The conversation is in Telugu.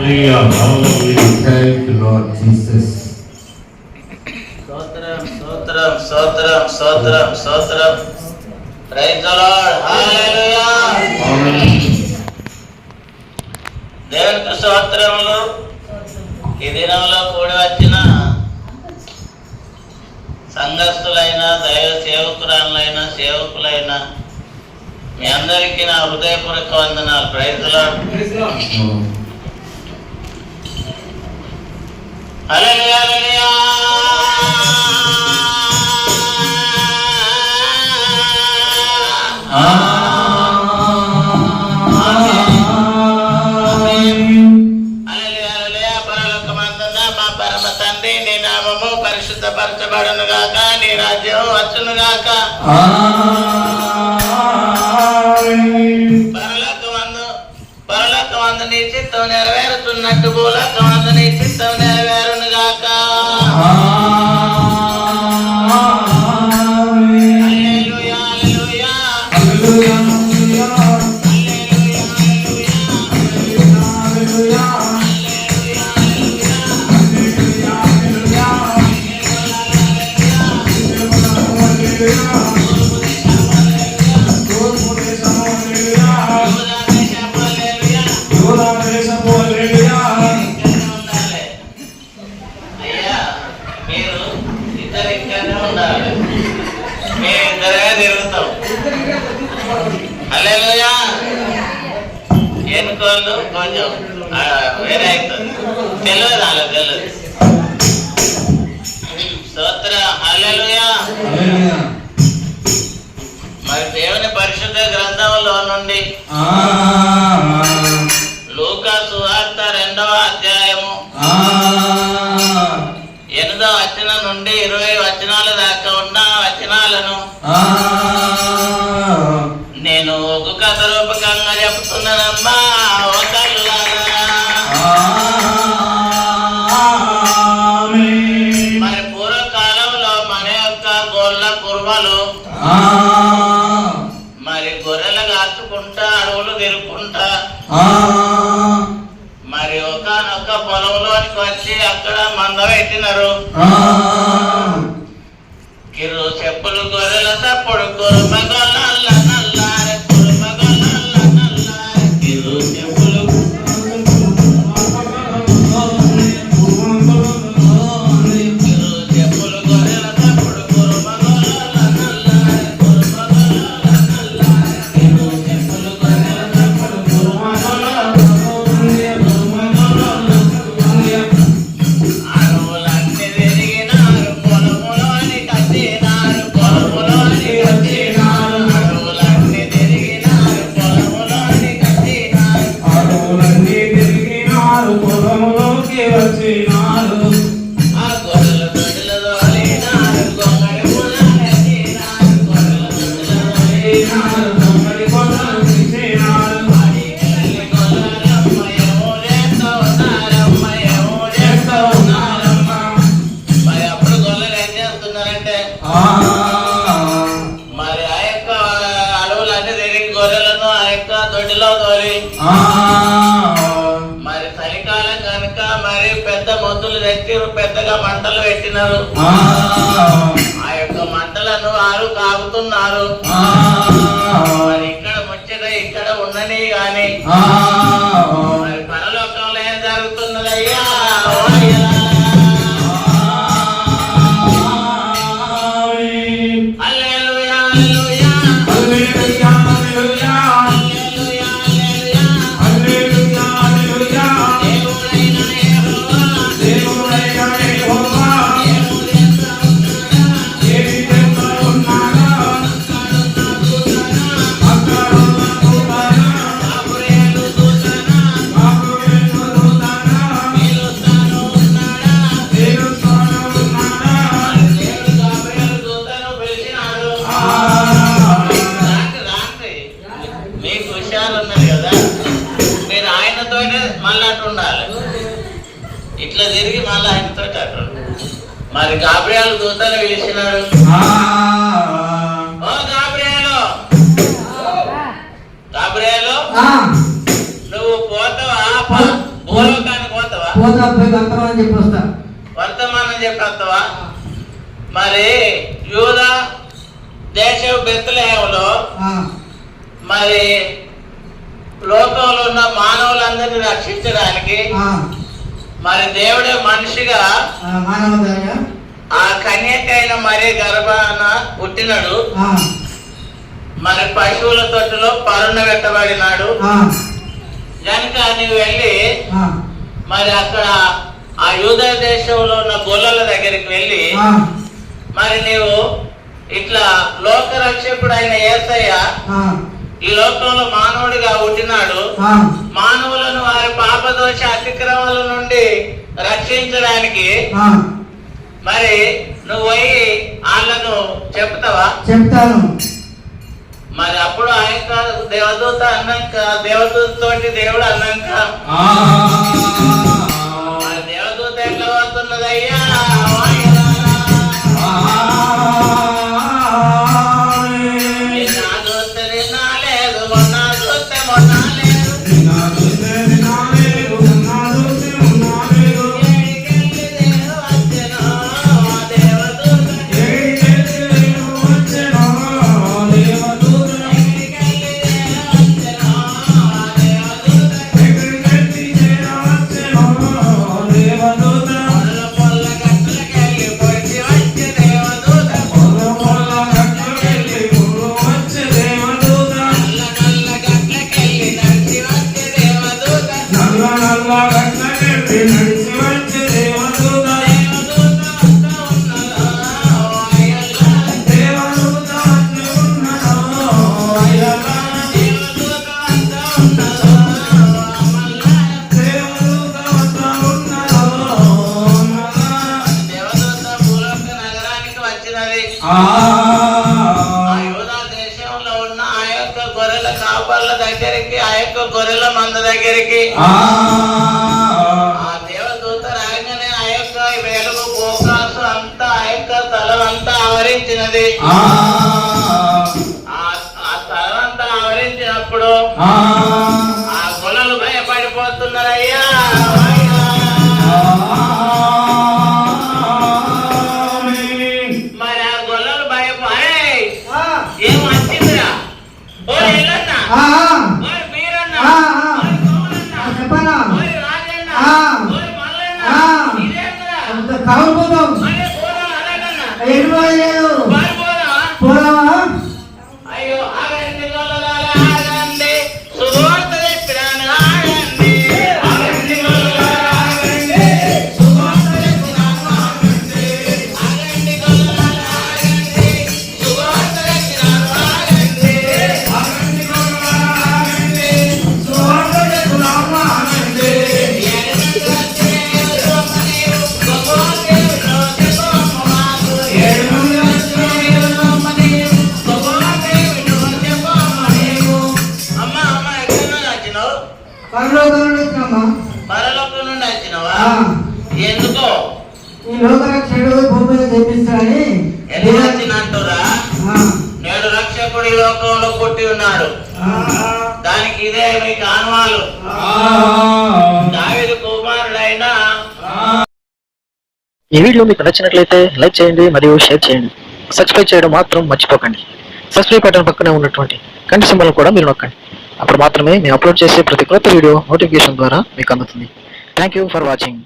Hallelujah, hallelujah. Thank you, Lord Jesus. Sotram. Praise the Lord. Hallelujah. దేవునికి స్తోత్రములు. ఈ దినంలో కూడి వచ్చిన సంఘస్థులైన దైవ సేవకురాలైన సేవకులైన మీ అందరికీ నా హృదయపూర్వక వందనాలు. Praise the lord. Hallelujah hallelujah. పరిశుద్ధపరచబడును గాక, నీ రాజ్యం వచ్చును గాక. పరలోకమందు నీ చిత్తం నెరవేరుతున్నట్టు భూలోకమందు నీ చిత్తం నెరవేరును గాక. హల్లెలూయా హల్లెలూయా. ఎన్నికోళ్ళు కొంచెం వేరే అవుతుంది, తెలియదు అలా తెలియదు. స్తోత్ర హల్లెలూయా. మరి దేవుని పరిశుద్ధ గ్రంథంలో నుండి లూకా సువార్త 2వ అధ్యాయము 8వ వచనం నుండి 20 వచనాల దాకా ఉన్న వచనాలను నేను ఒక కథ రూపకంగా చెప్తున్నానమ్మా. మరి పూర్వకాలంలో మన యొక్క గొల్ల కుర్మలు మరి గొర్రెలు కాచుకుంటా అడవులు తిరుగుకుంటా మరి ఒకనొక పొలంలోనికి వచ్చి అక్కడ మంద పెట్టినారు. కిరు చెప్పులు గొర్రెల తప్పుడు కురుమగొల్ల నల్లారె కురుమగొల్ల నల్లారె కిరు చెప్పులు గొర్రెల తప్పుడు కురుమగొల్ల నల్లారె కురుమగొల్ల నల్లారె కిరు చెప్పులు గొర్రెల తప్పుడు కురుమగొల్ల అడవులన్నీ తిరిగినారు, పొలములోని కట్టినారు, పొలములోని కట్టినారు, అడవులన్నీ తిరిగినారు, పొలములోని కట్టినారు, అడవులన్నీ తిరిగినారు, పొలములోకి వచ్చినారు. ఆ గొర్రెల దొడ్డిలో తోలినారు, గొంగడి పొలాలు ఎత్తినారు, గొర్రెల దొడ్డిలో తోలినారు, గొంగడి పొలాలు తీసినారు. అడిగి గొర్రెలమ్మ ఏమో చేస్తా ఉన్నారమ్మ, ఏమో చేస్తా ఉన్నారమ్మ. మరి అప్పుడు గొర్రెలు ఏం చేస్తున్నారంటే మరి ఆ యొక్క అడవులన్నీ తిరిగి గొర్రెలను ఆ యొక్క దొడ్డిలో తోలి మరి చలికాలం కనుక మరి పెద్ద మొద్దులు తెచ్చి పెద్దగా మంటలు పెట్టినారు. ఆ యొక్క మంటలను వారు కాగుతున్నారు. మరి ఇక్కడ ముచ్చట ఇక్కడ ఉన్నని గాని మరి పరలోకంలో ఏం జరుగుతున్నదయ్యా? హల్లెలూయా హల్లెలూయా. హల్లెలూయా హల్లెలూయా. హల్లెలూయా హల్లెలూయా. హల్లెలూయా హల్లెలూయా. దేవుడైన యెహోవా దేవుడైన యెహోవా ఏమి చేస్తా ఉన్నాడా? అక్కడున్న దూతనా, గాబ్రియేలు దూతనా, పిలుస్తాను ఉన్నాడా? దేవుడు గాబ్రియేలు దూతను పిలిచినాడు. రాండి. మీకు హుషారు ఉన్నది కదా, మీరు ఆయనతోనే మళ్ళీ అటు ఉండాలి. ఇట్లా తిరిగి మళ్ళీ ఆయనతో అటు. మరి గాబ్రియేలు దూతను పిలిచినాడు. ఓ గాబ్రియేలు, గాబ్రియేలు నువ్వు పోతావా భూలోకానికి పోయి వర్తమానం చెప్పి వస్తా. వర్తమానం చెప్పేస్తావా? మరి యూదా దేశం బెత్లెహేములో మరి లోకంలో ఉన్న మానవులందరినీ రక్షించడానికి మరి దేవుడే మనిషిగా ఆ కన్యకైన మరి గర్భాన పుట్టినాడు. మరి పశువుల తొట్టులో పరుణ పెట్టబడినాడు. కనుక నువ్వు వెళ్ళి మరి అక్కడ ఆ యూదా దేశంలో ఉన్న గొల్లల దగ్గరికి వెళ్ళి మరి నీవు ఇట్లా లోక రక్షకుడు అయిన యేసయ్య ఈ లోకంలో మానవుడిగా పుట్టినాడు, మానవులను వారి పాపదోష అతిక్రమాల నుండి రక్షించడానికి మరి నువ్వు పోయి వాళ్ళను చెప్తావా? చెప్తాను. మరి అప్పుడు ఆయన దేవదూత అన్నాక దేవదూత తోటి దేవుడు అన్నాక దేవదూత ఎట్లా వస్తున్నదయ్యా? దగ్గరికి ఆ యొక్క గొర్రెల మంద దగ్గరికి ఆ దేవదూత రాగానే ఆ యొక్క వెలుగు గోకాసు అంతా ఆ యొక్క తలంతా ఆవరించినది. ఆ తలంతా ఆవరించినప్పుడు ఆ గొర్రెలు భయపడిపోతున్నారయ్యా. మరి ఆ గొర్రెలు భయపడే ఏం వచ్చిందిరా? ఓ ఎల్లన్నా, ఓ మీరన్నా, చెప్పనా పోదామా? అయ్యో ఆగండి గొల్లలారా, ఆగండి, శుభవార్త చెప్పినాను, ఆగండి, ఆగండి గొల్లలారా, ఆగండి, శుభవార్త చెప్పినాను, ఆగండి, ఆగండి గొల్లలారా, ఆగండి, శుభవార్త చెప్పినాను, ఆగండి, ఆగండి గొల్లలారా, ఆగండి, శుభవార్త చెప్పినాను, ఆగండి. పరలోకం నుండి వచ్చినవా? ఎందుకో? ఈ లోకరక్షకుడు భూమి మీద చేపిస్తాడని. ఎందుకు వచ్చినంటురా? నేడు రక్షకుడు ఈ లోకంలో పుట్టి ఉన్నాడు. దానికి ఇదే మీకు ఆనవాలు. దావీదు కుమారుడైన. ఈ వీడియో మీకు నచ్చినట్లయితే లైక్ చేయండి మరియు షేర్ చేయండి. సబ్స్క్రైబ్ చేయడం మాత్రం మర్చిపోకండి. సబ్స్క్రైబ్ బటన్ పక్కనే ఉన్నటువంటి గంట సింబల్ కూడా మీరు నొక్కండి. అప్పుడు మాత్రమే మేము అప్లోడ్ చేసే ప్రతి కొత్త వీడియో నోటిఫికేషన్ ద్వారా మీకు అందుతుంది. Thank you for watching.